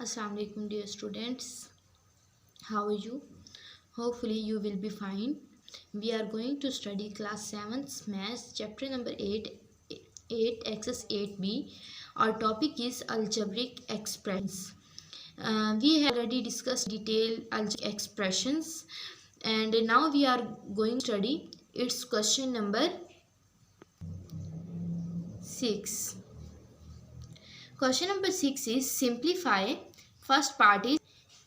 Assalamu alaikum dear students. How are you? Hopefully you will be fine. We are going to study class 7th maths chapter number 8 exercise 8b. Our topic is algebraic expressions. We have already discussed detailed algebraic expressions and now we are going to study its question number 6. Question number 6 is simplify. First part is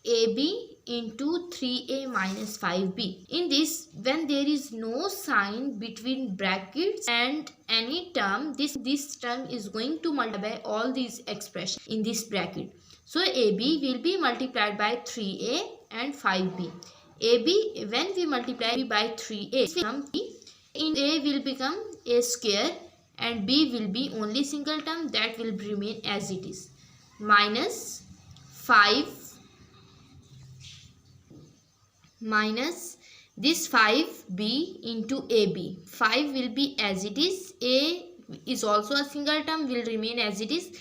AB into 3A minus 5B. In this, when there is no sign between brackets and any term, this term is going to multiply by all these expressions in this bracket. So AB will be multiplied by 3A and 5B. AB, when we multiply by 3A, in A will become A square and B will be only single term, that will remain as it is, minus 5 minus this 5b into AB. 5 will be as it is, A is also a single term, will remain as it is,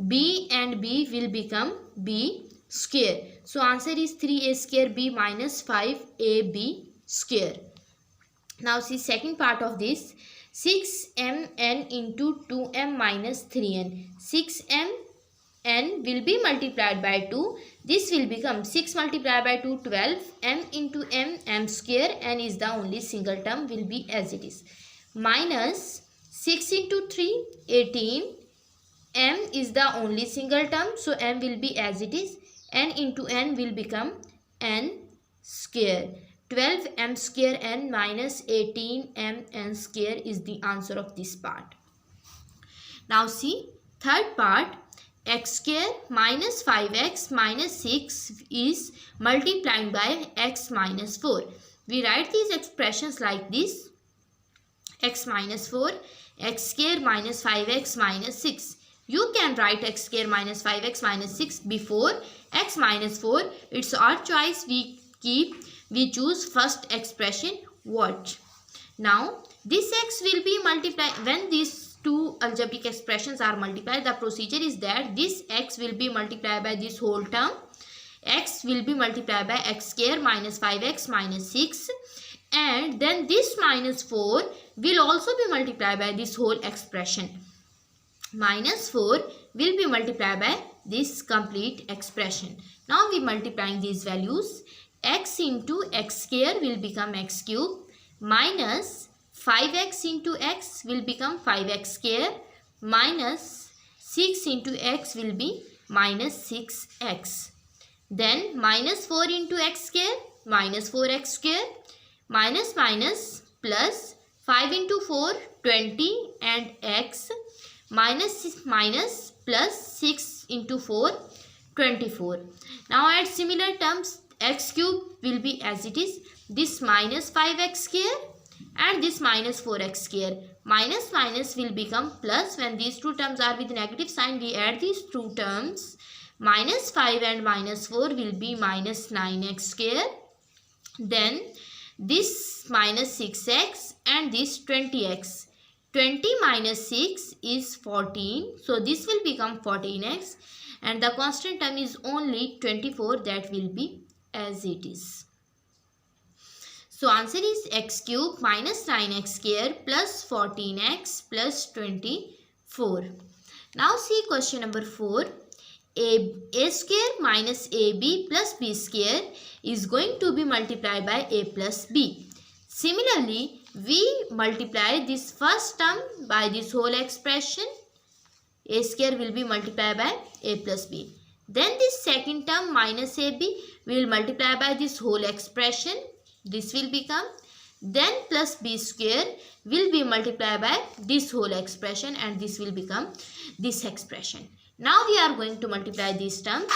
B and B will become B square. So answer is 3A square B minus 5AB square. Now see second part of this, 6mn into 2m minus 3n. 6mn will be multiplied by 2. This will become 6 multiplied by 2, 12. M into m square, n is the only single term, will be as it is. Minus 6 into 3, 18. M is the only single term, so m will be as it is. N into n will become n square. 12m square n minus 18m n square is the answer of this part. Now see third part, x square minus 5x minus 6 is multiplying by x minus 4. We write these expressions like this, x minus 4, x square minus 5x minus 6. You can write x square minus 5x minus 6 before x minus 4. It's our choice. We choose first expression. Watch. Now this x will be multiplied. When these two algebraic expressions are multiplied, the procedure is that this x will be multiplied by this whole term. X will be multiplied by x square minus 5x minus 6, and then this minus 4 will also be multiplied by this whole expression. Minus 4 will be multiplied by this complete expression. Now we multiplying these values. X into x square will become x cube, minus 5x into x will become 5x square, minus 6 into x will be minus 6x. Then minus 4 into x square, minus 4x square, minus plus 5 into 4, 20 and x, minus plus 6 into 4, 24. Now add similar terms. X cube will be as it is, this minus 5x square and this minus 4x square. Minus will become plus. When these two terms are with negative sign, we add these two terms. Minus 5 and minus 4 will be minus 9x square. Then this minus 6x and this 20x. 20 minus 6 is 14. So this will become 14x. And the constant term is only 24, that will be as it is. So answer is x cube minus 9x square plus 14x plus 24. Now see question number 4. A square minus AB plus B square is going to be multiplied by A plus B. Similarly, we multiply this first term by this whole expression. A square will be multiplied by A plus B. Then this second term minus AB will multiply by this whole expression. This will become, then plus B square will be multiplied by this whole expression, and this will become this expression. Now we are going to multiply these terms.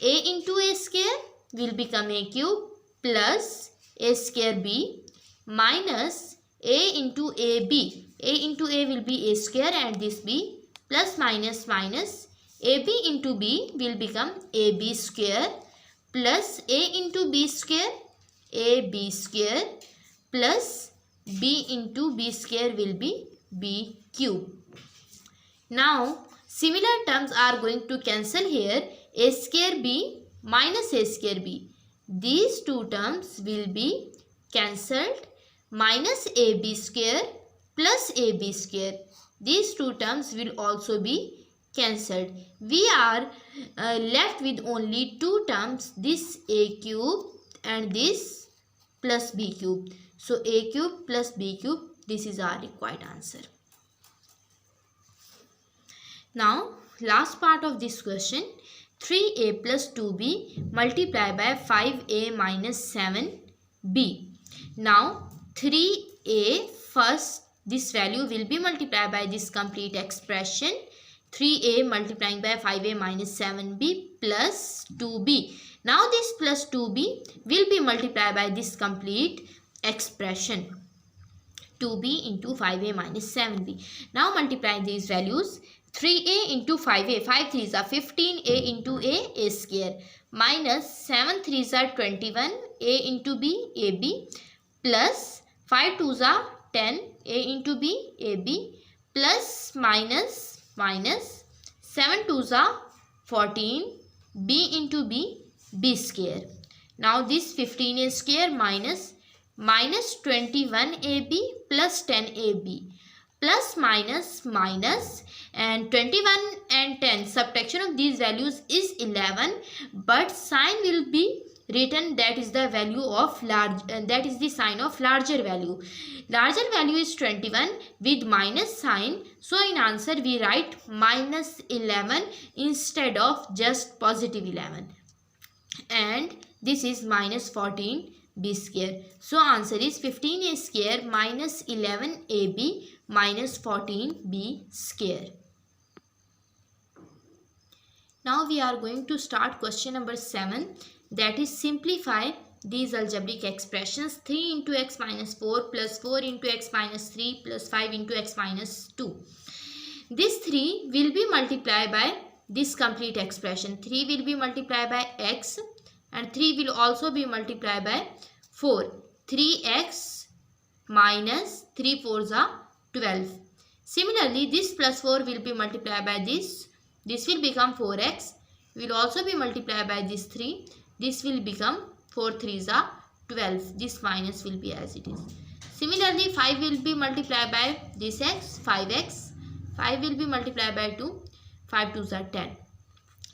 A into A square will become A cube plus A square B minus A into AB. A into A will be A square and this B plus minus AB into B will become AB square plus A into B square, AB square plus B into B square will be B cube. Now Similar terms are going to cancel here. A square b minus a square b. These two terms will be cancelled. Minus ab square plus ab square. These two terms will also be cancelled. We are left with only two terms, this a cube and this plus b cube. So a cube plus b cube, this is our required answer. Now last part of this question, 3a plus 2b multiplied by 5a minus 7b. Now 3a, first this value will be multiplied by this complete expression, 3a multiplying by 5a minus 7b plus 2b. Now this plus 2b will be multiplied by this complete expression, 2b into 5a minus 7b. Now multiply these values, 3a into 5a, 5 3s are 15, a into a square, minus 7 3s are 21, a into b, ab, plus 5 2s are 10, a into b, ab, plus minus 7 2s are 14, b into b, b square. Now this 15a square minus 21ab plus 10ab, plus minus and 21 and 10, subtraction of these values is 11, but sign will be written, that is the value of large, that is the sign of larger value. Larger value is 21 with minus sign, so in answer we write minus 11 instead of just positive 11, and this is minus 14 b square. So answer is 15a square minus 11ab minus 14b square. Now we are going to start question number 7, that is simplify these algebraic expressions. 3 into x minus 4 plus 4 into x minus 3 plus 5 into x minus 2. This 3 will be multiplied by this complete expression. 3 will be multiplied by x and 3 will also be multiplied by 4. 3x minus 3 4s are 12. Similarly, this plus 4 will be multiplied by this. This will become 4x. Will also be multiplied by this 3. This will become 4 3s are 12. This minus will be as it is. Similarly, 5 will be multiplied by this x, 5x. 5 will be multiplied by 2. 5 2s are 10.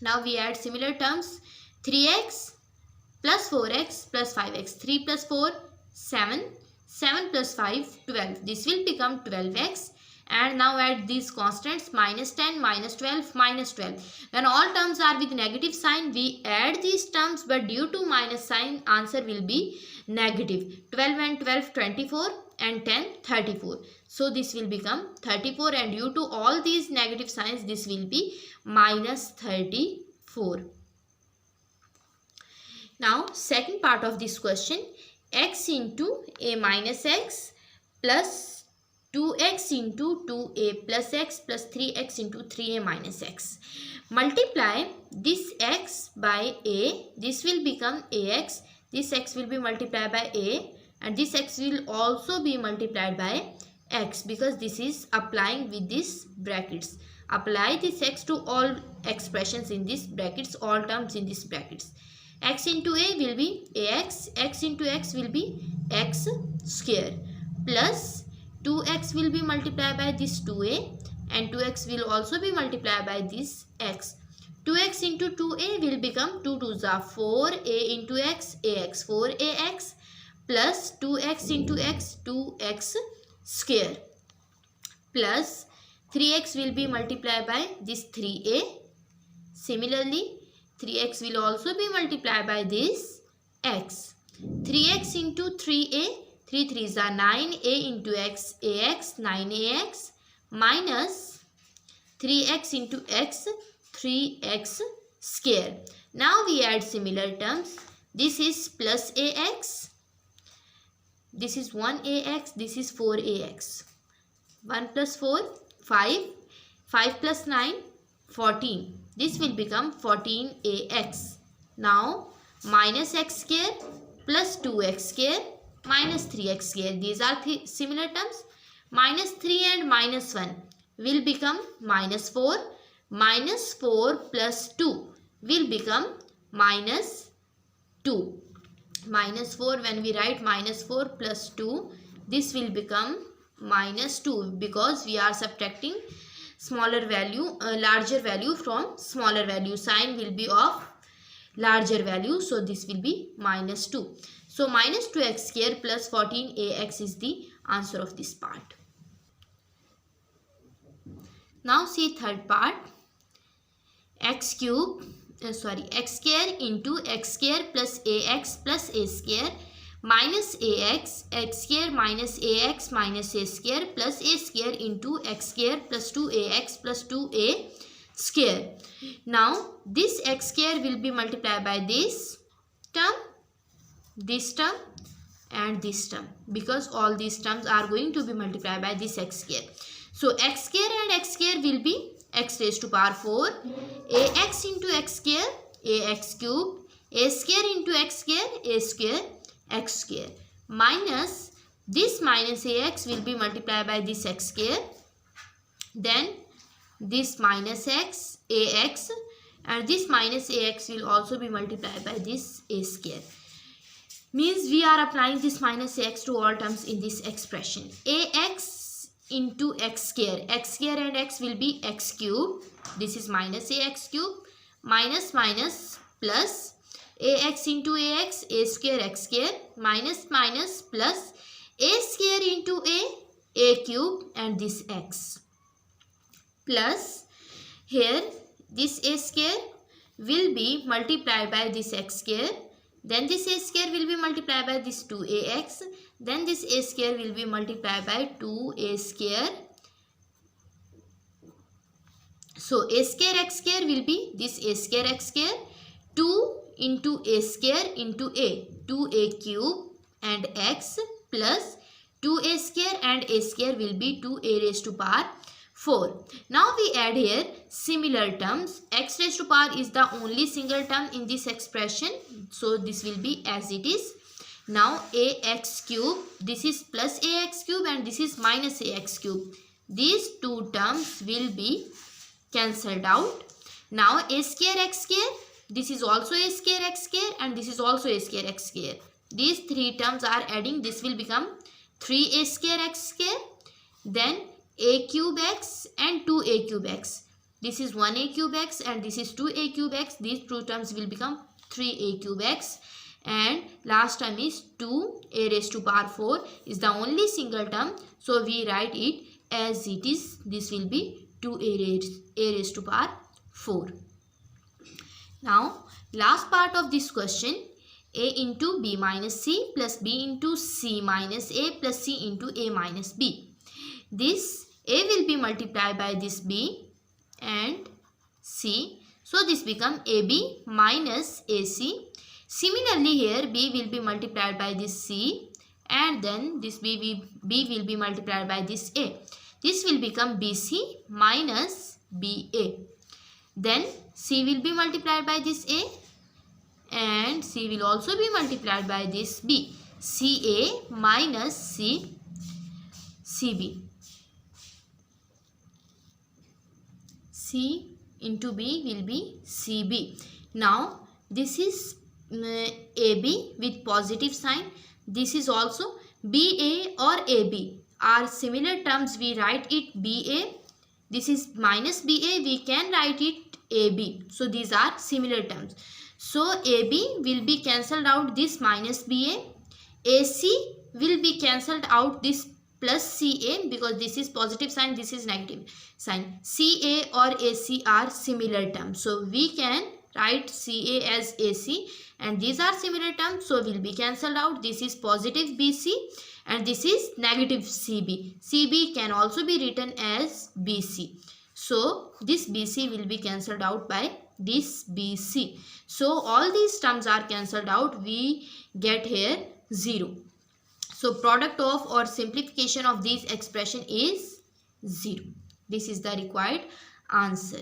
Now we add similar terms. 3x plus 4x plus 5x. 3 plus 4, 7. 7 plus 5, 12. This will become 12x. And now add these constants, minus 10, minus 12, minus 12. When all terms are with negative sign, we add these terms, but due to minus sign, answer will be negative. 12 and 12, 24 and 10, 34. So this will become 34, and due to all these negative signs, this will be minus 34. Now second part of this question, x into a minus x plus 2x into 2a plus x plus 3x into 3a minus x. Multiply this x by a. This will become ax. This x will be multiplied by a, and this x will also be multiplied by x, because this is applying with these brackets. Apply this x to all expressions in these brackets, all terms in these brackets. X into a will be ax. X into x will be x square, plus 2x will be multiplied by this 2a, and 2x will also be multiplied by this x. 2x into 2a will become 2 2s are 4, a into x, ax, 4ax, plus 2x into x, 2x square, plus 3x will be multiplied by this 3a. Similarly, 3x will also be multiplied by this x. 3x into 3a, 3 3s are 9, a into x, ax, 9ax, minus 3x into x, 3x square. Now we add similar terms. This is plus ax, this is 1ax, this is 4ax. 1 plus 4, 5, 5 plus 9, 14. This will become 14ax. Now minus x square plus 2x square minus 3x square. These are similar terms. Minus 3 and minus 1 will become minus 4. minus 4 plus 2 will become minus 2. Minus 4, when we write minus 4 plus 2, this will become minus 2 because we are subtracting smaller value, larger value from smaller value. Sign will be of larger value, so this will be minus 2. So minus 2x square plus 14ax is the answer of this part. Now see third part. X square into x square plus a square minus ax, x square minus ax minus a square plus a square into x square plus 2ax plus 2a square. Now this x square will be multiplied by this term and this term, because all these terms are going to be multiplied by this x square. So x square and x square will be x raised to power 4, ax into x square, ax cube, a square into x square, a square, x square, minus this minus ax will be multiplied by this x square, then this minus x, ax, and this minus ax will also be multiplied by this a square. Means we are applying this minus ax to all terms in this expression. Ax into x square and x will be x cube, this is minus ax cube, minus plus ax into ax, a square x square, minus plus a square into a cube, and this x, plus here this a square will be multiplied by this x square, then this a square will be multiplied by this 2ax, then this a square will be multiplied by 2a square. So a square x square will be this a square x square, 2 into a square into a, 2a cube and x, plus 2a square and a square will be 2a raised to power 4. Now we add here similar terms. X raised to power is the only single term in this expression, so this will be as it is. Now ax cube, this is plus ax cube and this is minus ax cube. These two terms will be cancelled out. Now a square x square, this is also a square x square and this is also a square x square. These three terms are adding, this will become 3a square x square, then a cube x and 2a cube x. This is 1a cube x and this is 2a cube x. These two terms will become 3a cube x. And last term is 2a raised to power 4 is the only single term. So we write it as it is. This will be 2a raised to power 4. Now last part of this question, a into b minus c plus b into c minus a plus c into a minus b. This a will be multiplied by this b and c. So this become ab minus ac. Similarly here b will be multiplied by this c and then this b will be multiplied by this a. This will become bc minus ba. Then c will be multiplied by this a and c will also be multiplied by this b. ca minus cb. C into b will be cb. Now this is AB with positive sign. This is also BA or AB are similar terms. We write it BA. This is minus BA. We can write it AB. So these are similar terms. So AB will be cancelled out this minus BA. AC will be cancelled out this plus CA because this is positive sign, this is negative sign. CA or AC are similar terms. So we can write CA as AC and these are similar terms, so will be cancelled out. This is positive BC and this is negative CB. CB can also be written as BC. So this BC will be cancelled out by this BC. So all these terms are cancelled out. We get here 0. So product of or simplification of these expression is 0. This is the required answer.